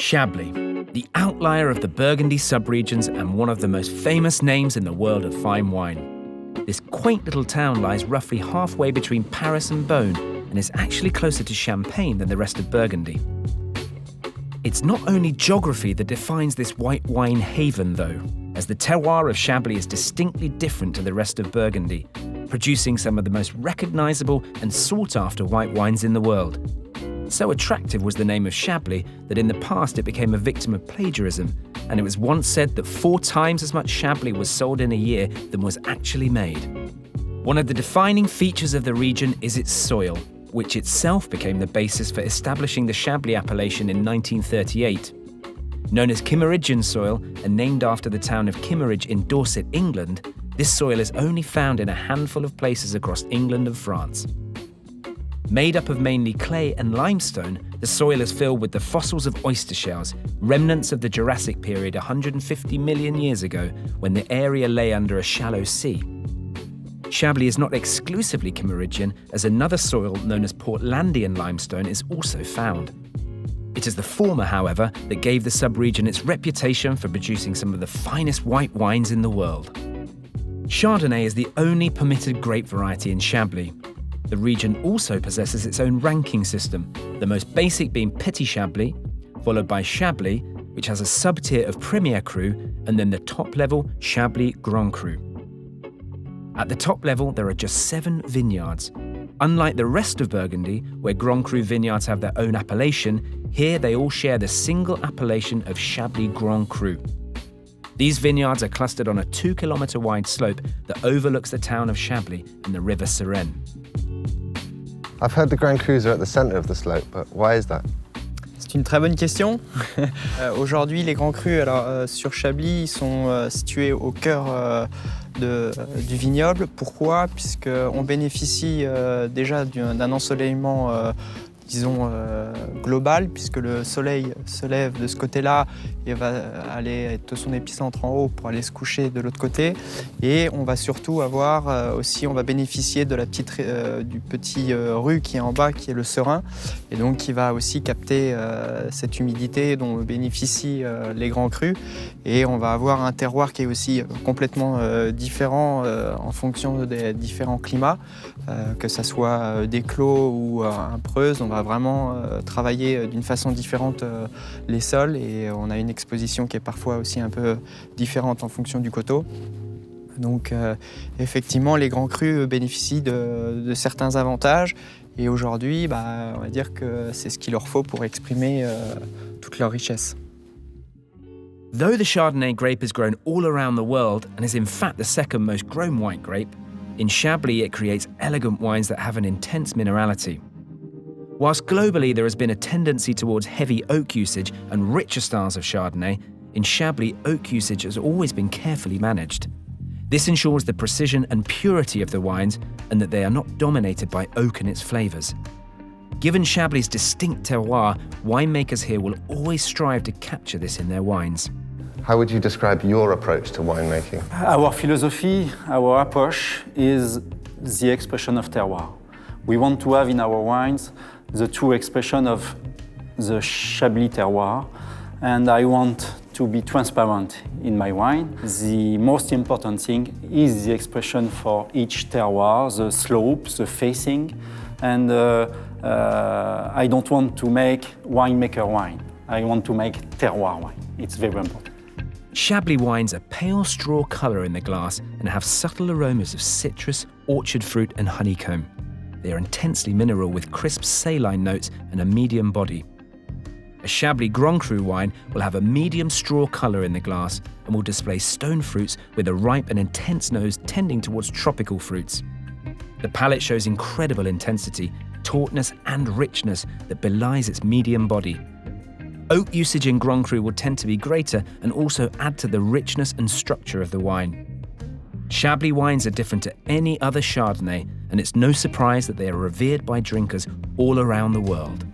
Chablis, the outlier of the Burgundy subregions and one of the most famous names in the world of fine wine. This quaint little town lies roughly halfway between Paris and Beaune and is actually closer to Champagne than the rest of Burgundy. It's not only geography that defines this white wine haven, though, as the terroir of Chablis is distinctly different to the rest of Burgundy, producing some of the most recognizable and sought-after white wines in the world. So attractive was the name of Chablis that in the past it became a victim of plagiarism, and it was once said that 4 times as much Chablis was sold in a year than was actually made. One of the defining features of the region is its soil, which itself became the basis for establishing the Chablis appellation in 1938. Known as Kimmeridgian soil and named after the town of Kimmeridge in Dorset, England, this soil is only found in a handful of places across England and France. Made up of mainly clay and limestone, the soil is filled with the fossils of oyster shells, remnants of the Jurassic period 150 million years ago, when the area lay under a shallow sea. Chablis is not exclusively Kimmeridgian, as another soil known as Portlandian limestone is also found. It is the former, however, that gave the subregion its reputation for producing some of the finest white wines in the world. Chardonnay is the only permitted grape variety in Chablis. The region also possesses its own ranking system, the most basic being Petit Chablis, followed by Chablis, which has a sub-tier of Premier Cru, and then the top level, Chablis Grand Cru. At the top level, there are just 7 vineyards. Unlike the rest of Burgundy, where Grand Cru vineyards have their own appellation, here they all share the single appellation of Chablis Grand Cru. These vineyards are clustered on a 2-kilometre wide slope that overlooks the town of Chablis and the river Sereine. I've heard the Grand Crus are at the centre of the slope, but why is that? C'est une très bonne question. Aujourd'hui, les Grands Crus sur Chablis sont situés au cœur du vignoble. Pourquoi? Puisqu'on bénéficie déjà d'un ensoleillement disons global, puisque le soleil se lève de ce côté-là et va aller être son épicentre en haut pour aller se coucher de l'autre côté. Et on va surtout avoir aussi, on va bénéficier de du petit rue qui est en bas, qui est le serein, et donc qui va aussi capter cette humidité dont bénéficient les Grands Crus. Et on va avoir un terroir qui est aussi complètement différent en fonction des différents climats, que ça soit des clos ou un on va vraiment travailler d'une façon différente les sols, et on a une exposition qui est parfois aussi un peu différente en fonction du coteau. Donc effectivement, les Grands Crus bénéficient de certains avantages, et aujourd'hui, on va dire que c'est ce qu'il leur faut pour exprimer toute leur richesse. Though the Chardonnay grape is grown all around the world and is in fact the second most grown white grape, in Chablis it creates elegant wines that have an intense minerality. Whilst globally there has been a tendency towards heavy oak usage and richer styles of Chardonnay, in Chablis oak usage has always been carefully managed. This ensures the precision and purity of the wines and that they are not dominated by oak and its flavours. Given Chablis' distinct terroir, winemakers here will always strive to capture this in their wines. How would you describe your approach to winemaking? Our philosophy, our approach is the expression of terroir. We want to have in our wines the true expression of the Chablis terroir, and I want to be transparent in my wine. The most important thing is the expression for each terroir, the slope, the facing, and I don't want to make winemaker wine. I want to make terroir wine. It's very important. Chablis wines are pale straw colour in the glass and have subtle aromas of citrus, orchard fruit and honeycomb. They are intensely mineral with crisp saline notes and a medium body. A Chablis Grand Cru wine will have a medium straw colour in the glass and will display stone fruits with a ripe and intense nose tending towards tropical fruits. The palate shows incredible intensity, tautness and richness that belies its medium body. Oak usage in Grand Cru will tend to be greater and also add to the richness and structure of the wine. Chablis wines are different to any other Chardonnay, and it's no surprise that they are revered by drinkers all around the world.